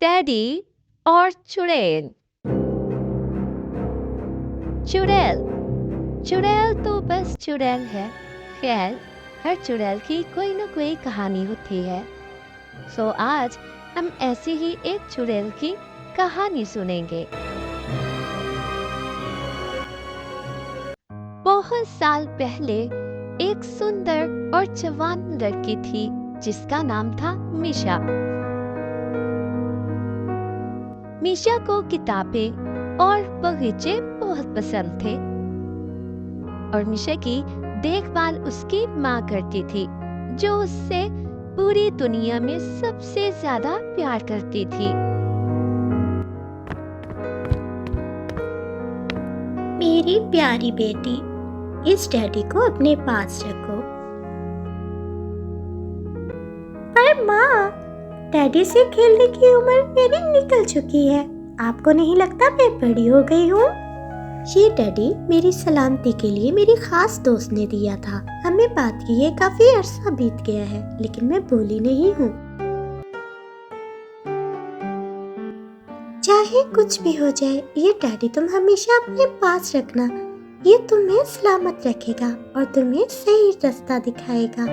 Teddy और चुड़ैल। चुड़ैल चुड़ैल तो बस चुड़ैल है। खैर, हर चुड़ैल की कोई न कोई कहानी होती है। सो आज हम ऐसी ही एक चुड़ैल की कहानी सुनेंगे। बहुत साल पहले एक सुंदर और जवान लड़की थी जिसका नाम था मीशा। मीशा को किताबें और बगीचे बहुत पसंद थे और मीशा की देखभाल उसकी माँ करती थी, जो उससे पूरी दुनिया में सबसे ज्यादा प्यार करती थी। मेरी प्यारी बेटी, इस डैडी को अपने पास रखो। पर माँ, डैडी से खेलने की उम्र मेरी निकल चुकी है। आपको नहीं लगता मैं बड़ी हो गई हूँ? ये डैडी मेरी सलामती के लिए मेरी खास दोस्त ने दिया था। हमें बात किए काफी अरसा बीत गया है, लेकिन मैं भूली नहीं हूँ। चाहे कुछ भी हो जाए, ये डैडी तुम हमेशा अपने पास रखना। ये तुम्हें सलामत रखेगा और तुम्हें सही रास्ता दिखाएगा।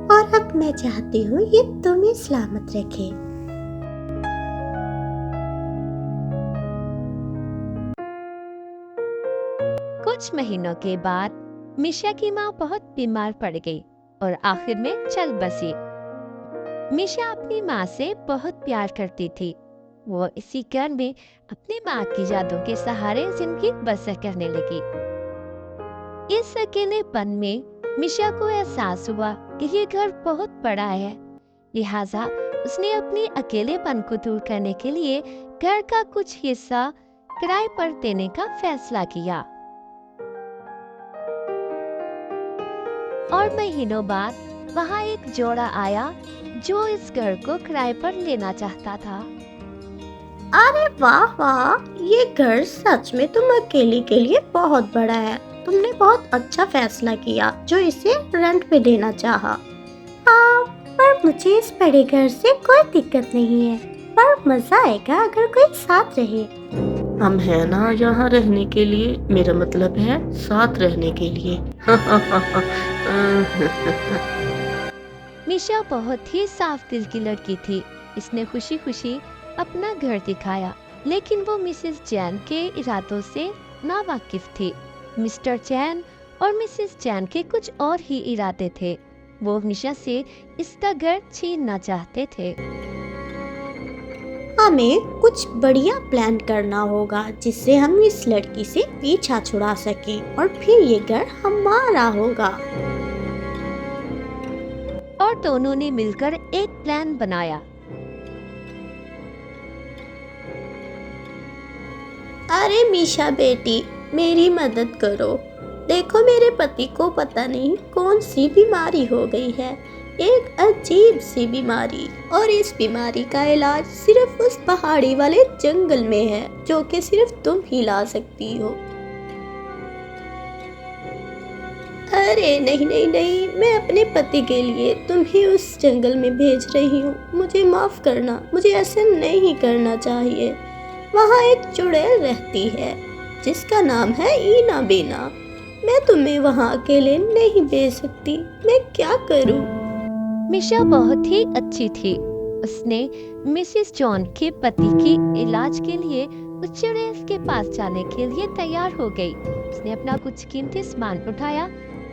और अब मैं चाहती हूँ ये तुम्हें सलामत रखे। कुछ महीनों के बाद मीशा की माँ बहुत बीमार पड़ गई और आखिर में चल बसी। मीशा अपनी माँ से बहुत प्यार करती थी। वो इसी घर में अपनी माँ की यादों के सहारे जिंदगी बसर करने लगी। इस अकेलेपन में मीशा को एहसास हुआ कि ये घर बहुत बड़ा है, लिहाजा उसने अपने अकेलेपन को दूर करने के लिए घर का कुछ हिस्सा किराए पर देने का फैसला किया। और महीनों बाद वहाँ एक जोड़ा आया जो इस घर को किराए पर लेना चाहता था। अरे वाह वाह, ये घर सच में तुम अकेली के लिए बहुत बड़ा है। तुमने बहुत अच्छा फैसला किया जो इसे रेंट पे देना चाहा। हाँ, पर मुझे इस बड़े घर से कोई दिक्कत नहीं है, पर मजा आएगा अगर कोई साथ रहे। हम है ना यहाँ रहने के लिए, मेरा मतलब है साथ रहने के लिए। मीशा बहुत ही साफ दिल की लड़की थी। इसने खुशी खुशी अपना घर दिखाया, लेकिन वो मिसेस जैन के इरादों से नावाकिफ थी। मिस्टर जैन और मिसेस जैन के कुछ और ही इरादे थे। वो मीशा से इसका घर छीनना चाहते थे। हमें कुछ बढ़िया प्लान करना होगा जिससे हम इस लड़की से पीछा छुड़ा सके और फिर ये घर हमारा होगा। और दोनों ने मिलकर एक प्लान बनाया। अरे मीशा बेटी, मेरी मदद करो। देखो, मेरे पति को पता नहीं कौन सी बीमारी हो गई है, एक अजीब सी बीमारी, और इस बीमारी का इलाज सिर्फ उस पहाड़ी वाले जंगल में है जो कि सिर्फ तुम ही ला सकती हो। अरे नहीं नहीं नहीं, मैं अपने पति के लिए तुम्हें उस जंगल में भेज रही हूँ। मुझे माफ करना, मुझे ऐसा नहीं करना चाहिए। वहाँ एक चुड़ैल रहती है जिसका नाम है ईना बीना। मैं तुम्हें वहाँ अकेले नहीं भेज सकती। मैं क्या करूँ? मीशा बहुत ही अच्छी थी। उसने मिसेस जॉन के पति की इलाज के लिए उस चुड़ैल के पास जाने के लिए तैयार हो गई। उसने अपना कुछ कीमती सामान उठाया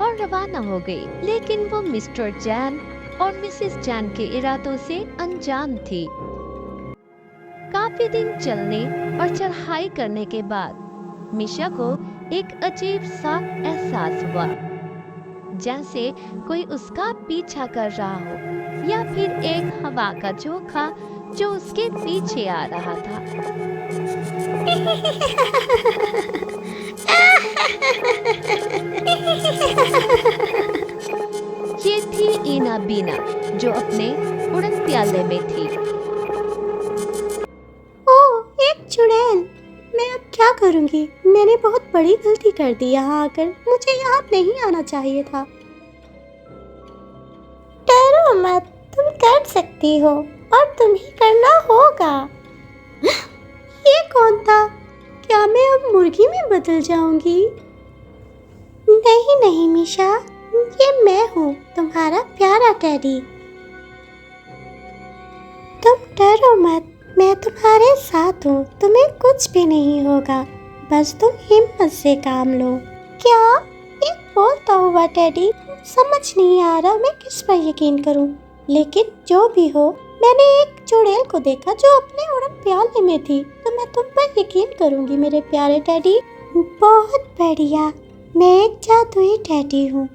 और रवाना हो गई, लेकिन वो मिस्टर जैन और मिसेस जैन के इरादों से अनजान थी। काफी दिन चलने और चढ़ाई करने के बाद मीशा को एक अजीब सा एहसास हुआ, जैसे कोई उसका पीछा कर रहा हो या फिर एक हवा का झोंका जो उसके पीछे आ रहा था। ये थी ईना बीना जो अपने उड़न प्याले में थी। ओह, एक चुड़ैल! मैं अब क्या करूं? करूँगी। मैंने बहुत बड़ी गलती कर दी यहाँ आकर। मुझे यहाँ नहीं आना चाहिए था। डरो मत, तुम कर सकती हो और तुम्हें करना होगा। ये कौन था? क्या मैं अब मुर्गी में बदल जाऊंगी? नहीं नहीं मीशा, ये मैं हूँ, तुम्हारा प्यारा टेडी। तुम डरो मत, मैं तुम्हारे साथ हूँ, तुम्हें कुछ भी नहीं होगा। बस तुम हिम्मत से काम लो। क्या? एक बोलता हुआ टेडी। समझ नहीं आ रहा मैं किस पर यकीन करूँ, लेकिन जो भी हो, मैंने एक चुड़ैल को देखा जो अपने उड़न प्याले में थी, तो मैं तुम पर यकीन करूंगी मेरे प्यारे टेडी। बहुत बढ़िया, मैं एक जादुई टेडी हूँ।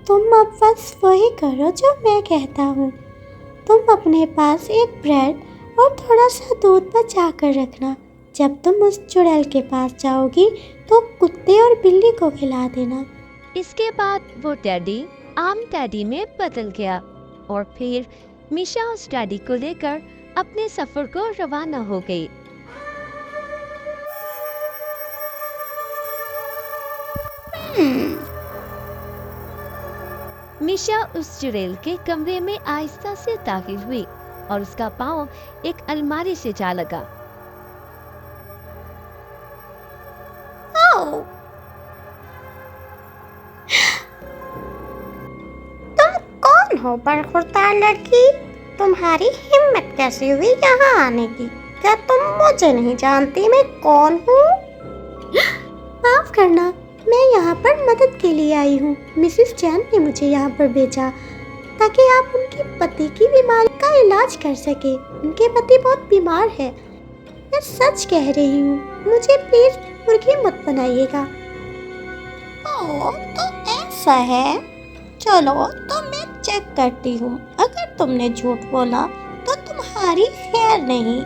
तुम अब बस वही करो जो मैं कहता हूँ। तुम अपने पास एक ब्रेड और थोड़ा सा दूध बचा कर रखना। जब तुम उस चुड़ैल के पास जाओगी तो कुत्ते और बिल्ली को खिला देना। इसके बाद वो टेडी आम टेडी में बदल गया और फिर मीशा उस टेडी को लेकर अपने सफर को रवाना हो गई। मीशा उस चुड़ैल के कमरे में आहिस्ता से दाखिल हुई और उसका पाँव एक अलमारी से जा लगा। आओ। तुम कौन हो बरखुरदार लड़की? तुम्हारी हिम्मत कैसे हुई यहाँ आने की? क्या तुम मुझे नहीं जानती मैं कौन हूँ? माफ करना, मैं यहाँ पर मदद के लिए आई हूँ। मिसेस चैन ने मुझे यहाँ पर भेजा ताकि आप उनके पति की बीमारी का इलाज कर सके। उनके पति बहुत बीमार है। मैं सच कह रही हूँ, मुझे प्लीज मुर्गी मत बनाइएगा। ओह, तो ऐसा है। चलो तो मैं चेक करती हूँ। अगर तुमने झूठ बोला तो तुम्हारी खैर नहीं।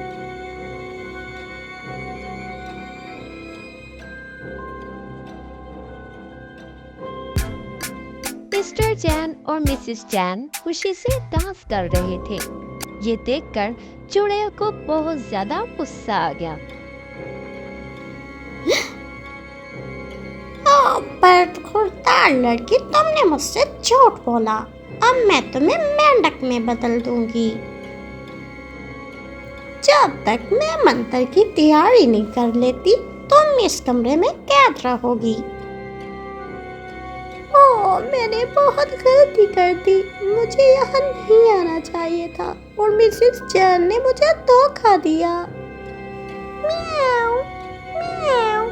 मिस्टर चैन और मिसेस चैन खुशी से डांस कर रहे थे। ये देखकर चुड़ैल को बहुत ज्यादा गुस्सा आ गया। बदखुरदार लड़की, तुमने मुझसे झूठ बोला। अब मैं तुम्हें मेंढक में बदल दूंगी। जब तक मैं मंत्र की तैयारी नहीं कर लेती तुम इस कमरे में कैद रहोगी। ओह, मैंने बहुत गलती कर दी। मुझे यहाँ नहीं आना चाहिए था और मिसेस चैन ने मुझे धोखा दिया। म्याऊ, म्याऊ।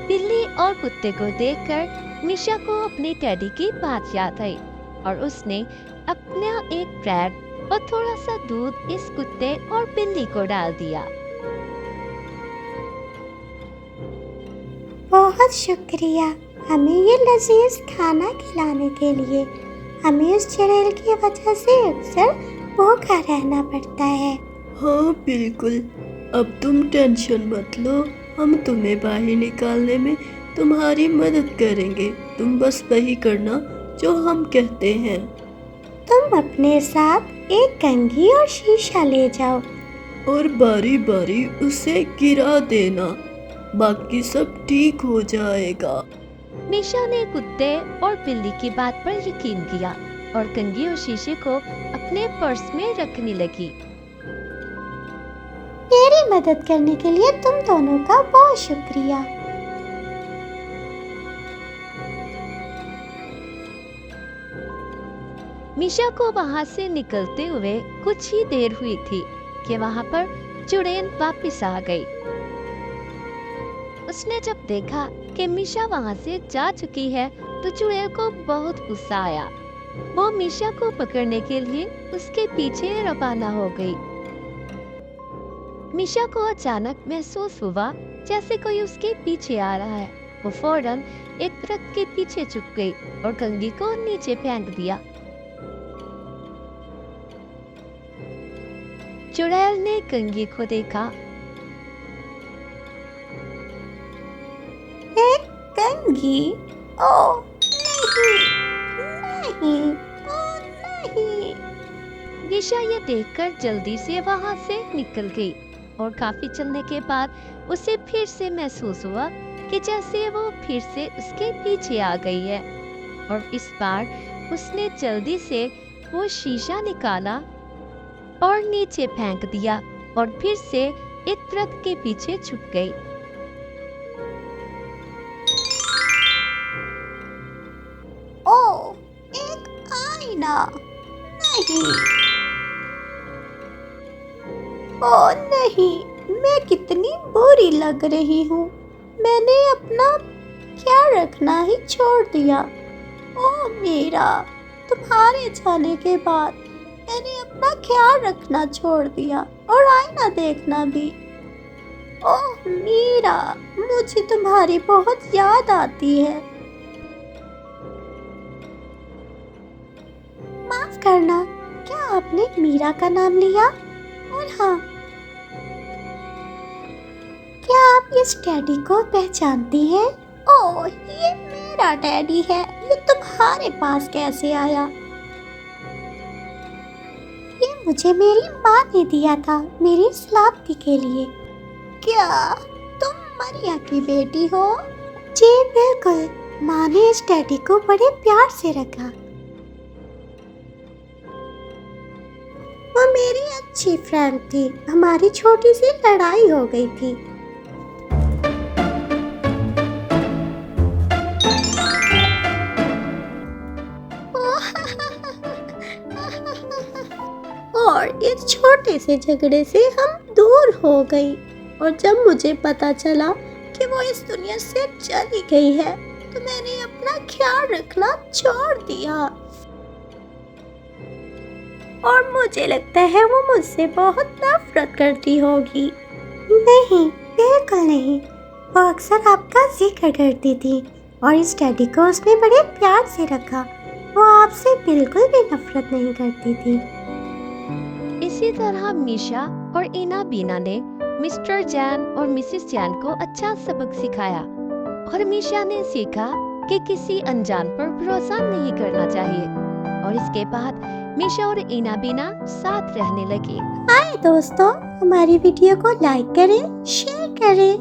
बिल्ली और कुत्ते को देखकर मीशा को अपने टेडी की बात याद आई और उसने अपना एक ब्रेड और थोड़ा सा दूध इस कुत्ते और बिल्ली को डाल दिया। बहुत शुक्रिया हमें ये लजीज खाना खिलाने के लिए। हमें इस चुड़ैल की वजह से अक्सर भूखा रहना पड़ता है। हाँ बिल्कुल, अब तुम टेंशन मत लो, हम तुम्हें बाहर निकालने में तुम्हारी मदद करेंगे। तुम बस वही करना जो हम कहते हैं। तुम अपने साथ एक कंघी और शीशा ले जाओ और बारी बारी उसे गिरा देना, बाकी सब ठीक हो जाएगा। मीशा ने कुत्ते और बिल्ली की बात पर यकीन किया और कंघी और शीशे को अपने पर्स में रखने लगी। मेरी मदद करने के लिए तुम दोनों का बहुत शुक्रिया। मीशा को वहां से निकलते हुए कुछ ही देर हुई थी कि वहां पर चुड़ैल वापस आ गई। उसने जब देखा कि मीशा वहां से जा चुकी है तो चुड़ैल को बहुत गुस्सा आया। वो मीशा को पकड़ने के लिए उसके पीछे रवाना हो गई। मीशा को अचानक महसूस हुआ जैसे कोई उसके पीछे आ रहा है। वो फौरन एक ट्रक के पीछे छुप गई और कंघी को नीचे फेंक दिया। चुड़ैल ने कंघी को देखा। कंघी? ओह नहीं, नहीं, ओह नहीं। मीशा ये देखकर जल्दी से वहां से निकल गई। और काफी चलने के बाद उसे फिर से महसूस हुआ कि जैसे वो फिर से उसके पीछे आ गई है। और इस बार उसने जल्दी से वो शीशा निकाला और नीचे फेंक दिया और फिर से एक ट्रक के पीछे छुप गई। ओह, एक आईना। नहीं, ओह नहीं, मैं कितनी बुरी लग रही हूँ। मैंने अपना ख्याल रखना ही छोड़ दिया। ओह मीरा, तुम्हारे जाने के बाद मैंने अपना ख्याल रखना छोड़ दिया और आईना देखना भी। ओह मीरा, मुझे तुम्हारी बहुत याद आती है। माफ करना, क्या आपने मीरा का नाम लिया? और हाँ, क्या आप इस डैडी को पहचानती हैं? ओह, ये मेरा डैडी है। ये तुम्हारे पास कैसे आया? ये मुझे मेरी माँ ने दिया था मेरी सलामती के लिए। क्या तुम मरिया की बेटी हो? जी बिल्कुल, माँ ने इस डैडी को बड़े प्यार से रखा। वो मेरी अच्छी फ्रेंड थी। हमारी छोटी सी लड़ाई हो गई थी। और इस छोटे से झगड़े से हम दूर हो गई। और जब मुझे पता चला कि वो इस दुनिया से चली गई है, तो मैंने अपना ख्याल रखना छोड़ दिया। और मुझे लगता है वो मुझसे बहुत नफरत करती होगी। नहीं, बिल्कुल नहीं। वो अक्सर आपका जिक्र करती थी और इस डैडी को उसने बड़े प्यार से रखा। वो आपसे बिल्कुल भी नफरत नहीं करती थी। इसी तरह मीशा और इना बीना ने मिस्टर जैन और मिसेस जैन को अच्छा सबक सिखाया। और मीशा ने सीखा कि किसी अनजान पर भरोसा नहीं करना चाहिए। और इसके बाद मीशा और इना बीना साथ रहने लगी। हाय दोस्तों, हमारी वीडियो को लाइक करें, शेयर करें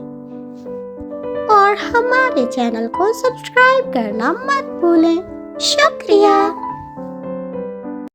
और हमारे चैनल को सब्सक्राइब करना मत भूलें। शुक्रिया।